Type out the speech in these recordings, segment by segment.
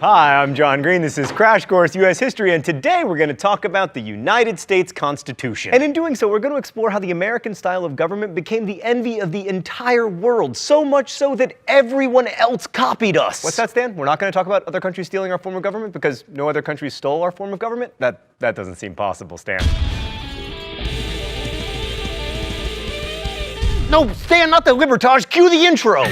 Hi, I'm John Green. This is Crash Course U.S. History, and today we're going to talk about the United States Constitution. And in doing so, we're going to explore how the American style of government became the envy of the entire world, so much so that everyone else copied us. What's that, Stan? We're not going to talk about other countries stealing our form of government because no other countries stole our form of government? That doesn't seem possible, Stan. No, Stan, not the Libertage. Cue the intro.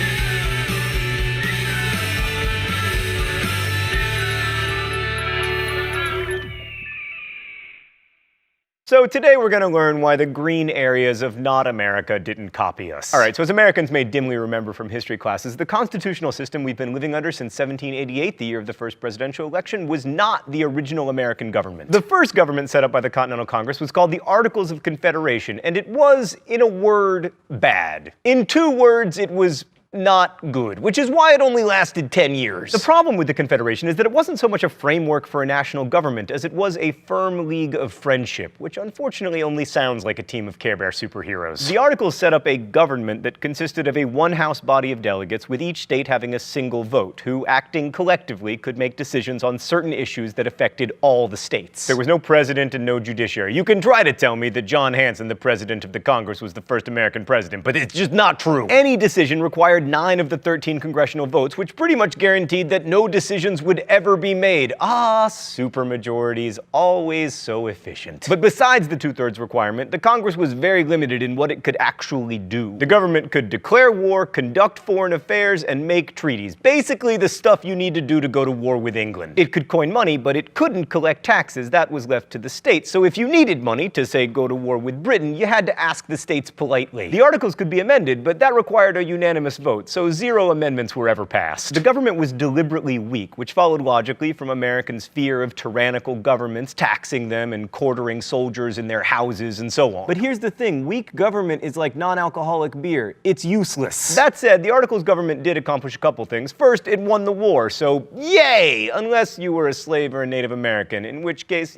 So today we're going to learn why the green areas of not America didn't copy us. Alright, so as Americans may dimly remember from history classes, the constitutional system we've been living under since 1788, the year of the first presidential election, was not the original American government. The first government set up by the Continental Congress was called the Articles of Confederation, and it was, in a word, bad. In two words, it was not good, which is why it only lasted 10 years. The problem with the Confederation is that it wasn't so much a framework for a national government as it was a firm league of friendship, which unfortunately only sounds like a team of Care Bear superheroes. The Articles set up a government that consisted of a one-house body of delegates, with each state having a single vote, who, acting collectively, could make decisions on certain issues that affected all the states. There was no president and no judiciary. You can try to tell me that John Hanson, the president of the Congress, was the first American president, but it's just not true. Any decision required 9 of the 13 congressional votes, which pretty much guaranteed that no decisions would ever be made. Ah, supermajorities, always so efficient. But besides the 2/3 requirement, the Congress was very limited in what it could actually do. The government could declare war, conduct foreign affairs, and make treaties. Basically the stuff you need to do to go to war with England. It could coin money, but it couldn't collect taxes. That was left to the states. So if you needed money to, say, go to war with Britain, you had to ask the states politely. The Articles could be amended, but that required a unanimous vote, so 0 amendments were ever passed. The government was deliberately weak, which followed logically from Americans' fear of tyrannical governments taxing them and quartering soldiers in their houses and so on. But here's the thing, weak government is like non-alcoholic beer. It's useless. That said, the Articles government did accomplish a couple things. First, it won the war, so yay! Unless you were a slave or a Native American, in which case,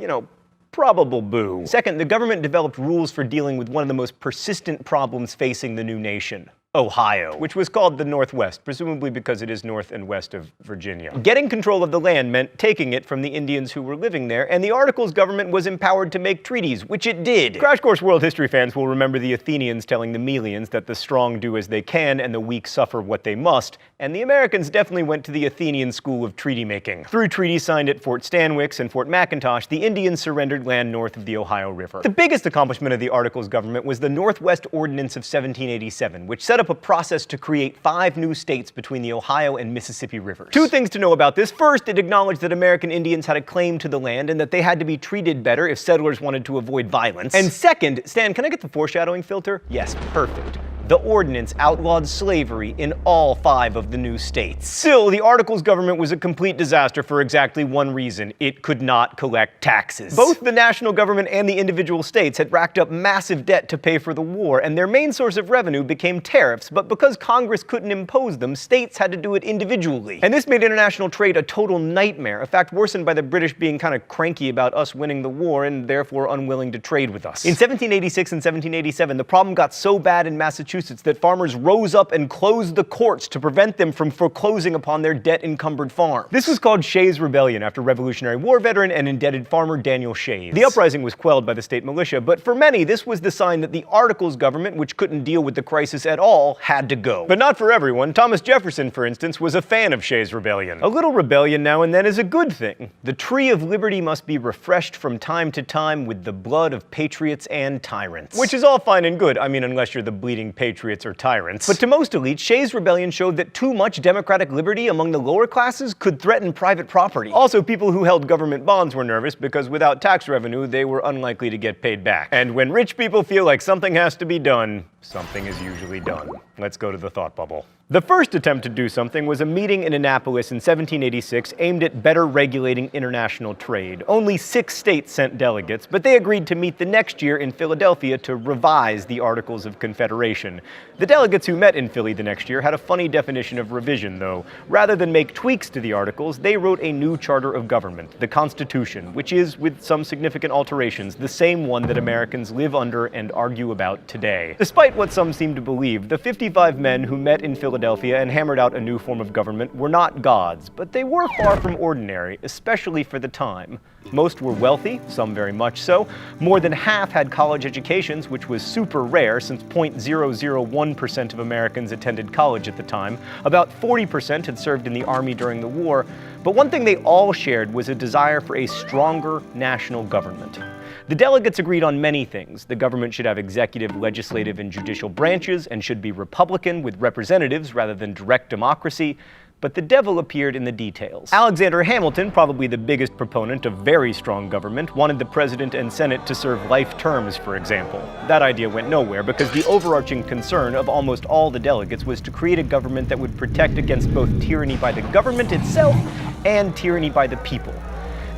probable boo. Second, the government developed rules for dealing with one of the most persistent problems facing the new nation: Ohio, which was called the Northwest, presumably because it is north and west of Virginia. Getting control of the land meant taking it from the Indians who were living there, and the Articles government was empowered to make treaties, which it did. Crash Course World History fans will remember the Athenians telling the Melians that the strong do as they can and the weak suffer what they must, and the Americans definitely went to the Athenian school of treaty making. Through treaties signed at Fort Stanwix and Fort McIntosh, the Indians surrendered land north of the Ohio River. The biggest accomplishment of the Articles government was the Northwest Ordinance of 1787, which set up a process to create 5 new states between the Ohio and Mississippi rivers. 2 things to know about this. First, it acknowledged that American Indians had a claim to the land and that they had to be treated better if settlers wanted to avoid violence. And second, Stan, can I get the foreshadowing filter? Yes, perfect. The ordinance outlawed slavery in all 5 of the new states. Still, the Articles government was a complete disaster for exactly one reason: it could not collect taxes. Both the national government and the individual states had racked up massive debt to pay for the war, and their main source of revenue became tariffs, but because Congress couldn't impose them, states had to do it individually. And this made international trade a total nightmare, a fact worsened by the British being kind of cranky about us winning the war and therefore unwilling to trade with us. In 1786 and 1787, the problem got so bad in Massachusetts that farmers rose up and closed the courts to prevent them from foreclosing upon their debt-encumbered farm. This was called Shays' Rebellion, after Revolutionary War veteran and indebted farmer Daniel Shays. The uprising was quelled by the state militia, but for many, this was the sign that the Articles government, which couldn't deal with the crisis at all, had to go. But not for everyone. Thomas Jefferson, for instance, was a fan of Shays' Rebellion. A little rebellion now and then is a good thing. The tree of liberty must be refreshed from time to time with the blood of patriots and tyrants. Which is all fine and good, I mean, unless you're the bleeding patriots or tyrants. But to most elites, Shays' Rebellion showed that too much democratic liberty among the lower classes could threaten private property. Also, people who held government bonds were nervous because without tax revenue, they were unlikely to get paid back. And when rich people feel like something has to be done, something is usually done. Let's go to the thought bubble. The first attempt to do something was a meeting in Annapolis in 1786 aimed at better regulating international trade. Only 6 states sent delegates, but they agreed to meet the next year in Philadelphia to revise the Articles of Confederation. The delegates who met in Philly the next year had a funny definition of revision, though. Rather than make tweaks to the Articles, they wrote a new charter of government, the Constitution, which is, with some significant alterations, the same one that Americans live under and argue about today. Despite what some seem to believe, the 55 men who met in Philadelphia Philadelphia and hammered out a new form of government were not gods, but they were far from ordinary, especially for the time. Most were wealthy, some very much so. More than half had college educations, which was super rare since 0.001% of Americans attended college at the time. About 40% had served in the army during the war. But one thing they all shared was a desire for a stronger national government. The delegates agreed on many things. The government should have executive, legislative, and judicial branches and should be Republican with representatives rather than direct democracy. But the devil appeared in the details. Alexander Hamilton, probably the biggest proponent of very strong government, wanted the president and Senate to serve life terms, for example. That idea went nowhere because the overarching concern of almost all the delegates was to create a government that would protect against both tyranny by the government itself and tyranny by the people.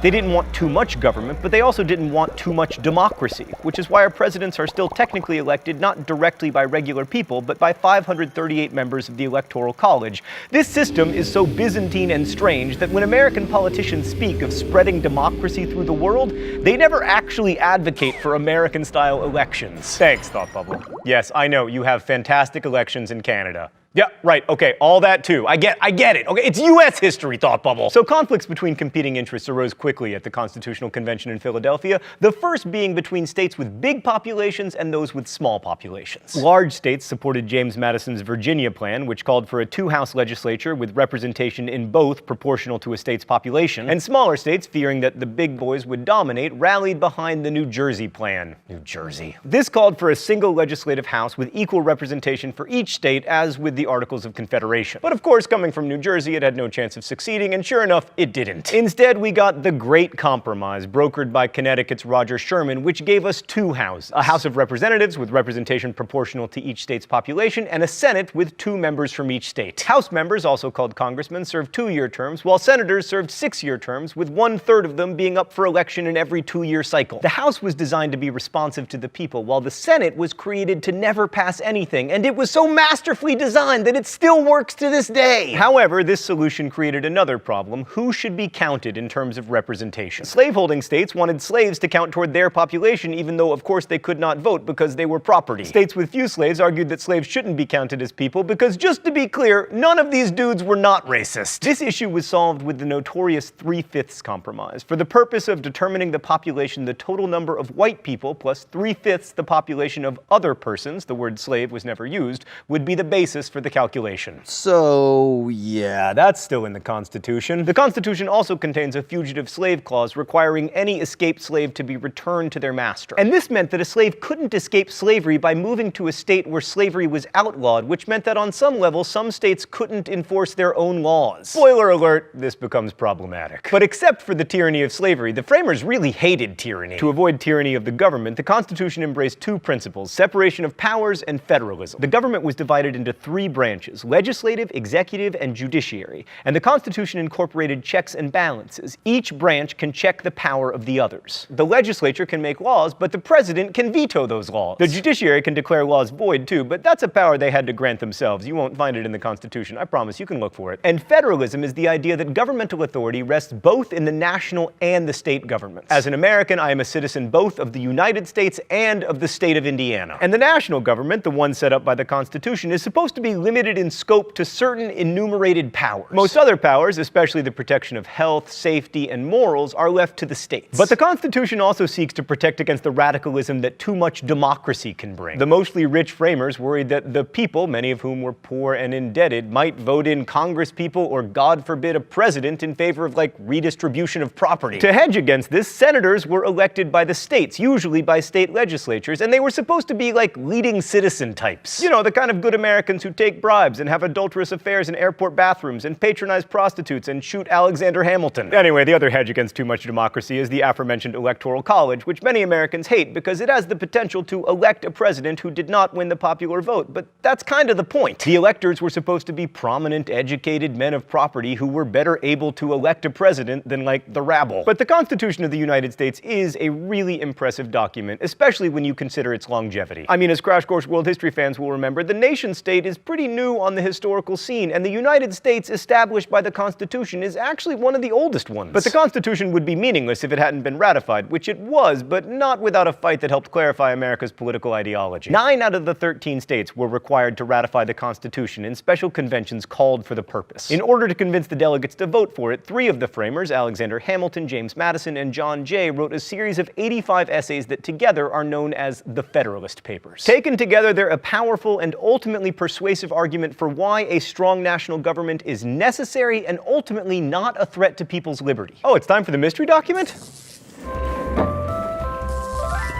They didn't want too much government, but they also didn't want too much democracy, which is why our presidents are still technically elected not directly by regular people, but by 538 members of the Electoral College. This system is so Byzantine and strange that when American politicians speak of spreading democracy through the world, they never actually advocate for American-style elections. Thanks, Thought Bubble. Yes, I know, you have fantastic elections in Canada. Yeah, right, okay, all that too. I get it. Okay, it's US history, Thought Bubble. So conflicts between competing interests arose quickly at the Constitutional Convention in Philadelphia, the first being between states with big populations and those with small populations. Large states supported James Madison's Virginia plan, which called for a two-house legislature with representation in both proportional to a state's population, and smaller states, fearing that the big boys would dominate, rallied behind the New Jersey plan. New Jersey. This called for a single legislative house with equal representation for each state, as with the Articles of Confederation. But of course, coming from New Jersey, it had no chance of succeeding, and sure enough, it didn't. Instead, we got the Great Compromise, brokered by Connecticut's Roger Sherman, which gave us two houses. A House of Representatives with representation proportional to each state's population, and a Senate with 2 members from each state. House members, also called congressmen, served 2-year terms, while senators served 6-year terms, with 1/3 of them being up for election in every 2-year cycle. The House was designed to be responsive to the people, while the Senate was created to never pass anything, and it was so masterfully designed that it still works to this day. However, this solution created another problem: who should be counted in terms of representation? Slaveholding states wanted slaves to count toward their population, even though of course they could not vote because they were property. States with few slaves argued that slaves shouldn't be counted as people because, just to be clear, none of these dudes were not racist. This issue was solved with the notorious 3/5 compromise. For the purpose of determining the population, the total number of white people plus 3/5 the population of other persons, the word slave was never used, would be the basis for the calculation. So, yeah, that's still in the Constitution. The Constitution also contains a fugitive slave clause requiring any escaped slave to be returned to their master. And this meant that a slave couldn't escape slavery by moving to a state where slavery was outlawed, which meant that on some level, some states couldn't enforce their own laws. Spoiler alert, this becomes problematic. But except for the tyranny of slavery, the framers really hated tyranny. To avoid tyranny of the government, the Constitution embraced 2 principles: separation of powers and federalism. The government was divided into 3 branches: legislative, executive, and judiciary. And the Constitution incorporated checks and balances. Each branch can check the power of the others. The legislature can make laws, but the president can veto those laws. The judiciary can declare laws void too, but that's a power they had to grant themselves. You won't find it in the Constitution, I promise, you can look for it. And federalism is the idea that governmental authority rests both in the national and the state governments. As an American, I am a citizen both of the United States and of the state of Indiana. And the national government, the one set up by the Constitution, is supposed to be limited in scope to certain enumerated powers. Most other powers, especially the protection of health, safety, and morals, are left to the states. But the Constitution also seeks to protect against the radicalism that too much democracy can bring. The mostly rich framers worried that the people, many of whom were poor and indebted, might vote in congresspeople or, God forbid, a president in favor of, like, redistribution of property. To hedge against this, senators were elected by the states, usually by state legislatures, and they were supposed to be like leading citizen types. You know, the kind of good Americans who take bribes and have adulterous affairs in airport bathrooms and patronize prostitutes and shoot Alexander Hamilton. Anyway, the other hedge against too much democracy is the aforementioned Electoral College, which many Americans hate because it has the potential to elect a president who did not win the popular vote. But that's kind of the point. The electors were supposed to be prominent, educated men of property who were better able to elect a president than, like, the rabble. But the Constitution of the United States is a really impressive document, especially when you consider its longevity. I mean, as Crash Course World History fans will remember, the nation-state is pretty pretty new on the historical scene, and the United States established by the Constitution is actually one of the oldest ones. But the Constitution would be meaningless if it hadn't been ratified, which it was, but not without a fight that helped clarify America's political ideology. 9 out of the 13 states were required to ratify the Constitution, and special conventions called for the purpose. In order to convince the delegates to vote for it, 3 of the framers, Alexander Hamilton, James Madison, and John Jay, wrote a series of 85 essays that together are known as the Federalist Papers. Taken together, they're a powerful and ultimately persuasive argument for why a strong national government is necessary and ultimately not a threat to people's liberty. Oh, it's time for the mystery document?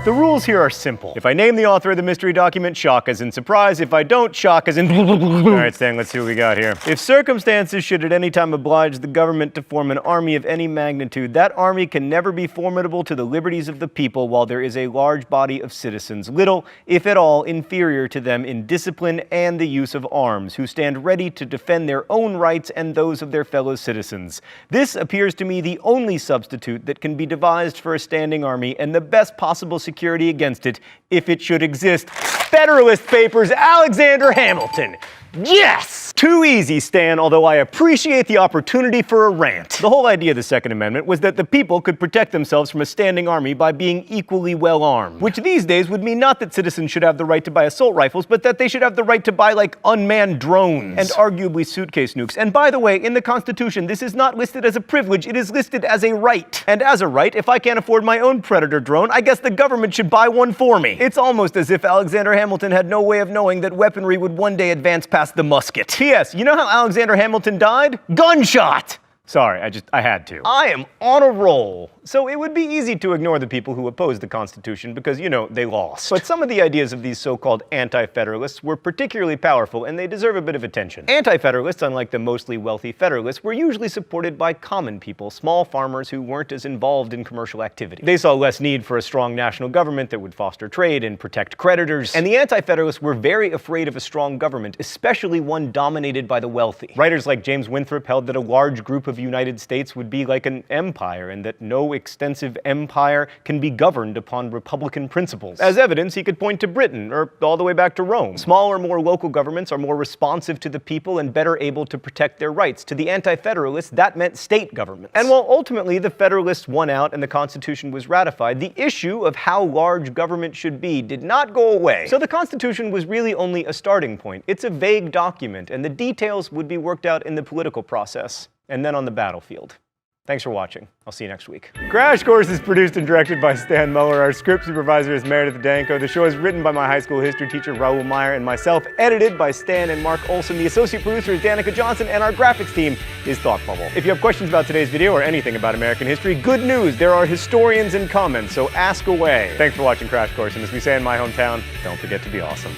The rules here are simple. If I name the author of the mystery document, shock as in surprise. If I don't, shock as in All right, Stan, let's see what we got here. If circumstances should at any time oblige the government to form an army of any magnitude, that army can never be formidable to the liberties of the people while there is a large body of citizens, little, if at all, inferior to them in discipline and the use of arms, who stand ready to defend their own rights and those of their fellow citizens. This appears to me the only substitute that can be devised for a standing army and the best possible security against it, if it should exist. Federalist Papers, Alexander Hamilton. Yes! Too easy, Stan, although I appreciate the opportunity for a rant. The whole idea of the Second Amendment was that the people could protect themselves from a standing army by being equally well armed. Which these days would mean not that citizens should have the right to buy assault rifles, but that they should have the right to buy, like, unmanned drones. And arguably suitcase nukes. And by the way, in the Constitution, this is not listed as a privilege, it is listed as a right. And as a right, if I can't afford my own Predator drone, I guess the government should buy one for me. It's almost as if Alexander Hamilton had no way of knowing that weaponry would one day advance past the musket. P.S. You know how Alexander Hamilton died? Gunshot! Sorry, I had to. I am on a roll. So it would be easy to ignore the people who opposed the Constitution because, you know, they lost. But some of the ideas of these so-called anti-federalists were particularly powerful, and they deserve a bit of attention. Anti-federalists, unlike the mostly wealthy federalists, were usually supported by common people, small farmers who weren't as involved in commercial activity. They saw less need for a strong national government that would foster trade and protect creditors. And the anti-federalists were very afraid of a strong government, especially one dominated by the wealthy. Writers like James Winthrop held that a large group of United States would be like an empire, and that no extensive empire can be governed upon republican principles. As evidence, he could point to Britain, or all the way back to Rome. Smaller, more local governments are more responsive to the people and better able to protect their rights. To the anti-federalists, that meant state governments. And while ultimately the Federalists won out and the Constitution was ratified, the issue of how large government should be did not go away. So the Constitution was really only a starting point. It's a vague document, and the details would be worked out in the political process, and then on the battlefield. Thanks for watching. I'll see you next week. Crash Course is produced and directed by Stan Muller. Our script supervisor is Meredith Danko. The show is written by my high school history teacher, Raoul Meyer, and myself, edited by Stan and Mark Olson. The associate producer is Danica Johnson, and our graphics team is Thought Bubble. If you have questions about today's video or anything about American history, good news, there are historians in comments, so ask away. Thanks for watching Crash Course, and as we say in my hometown, don't forget to be awesome.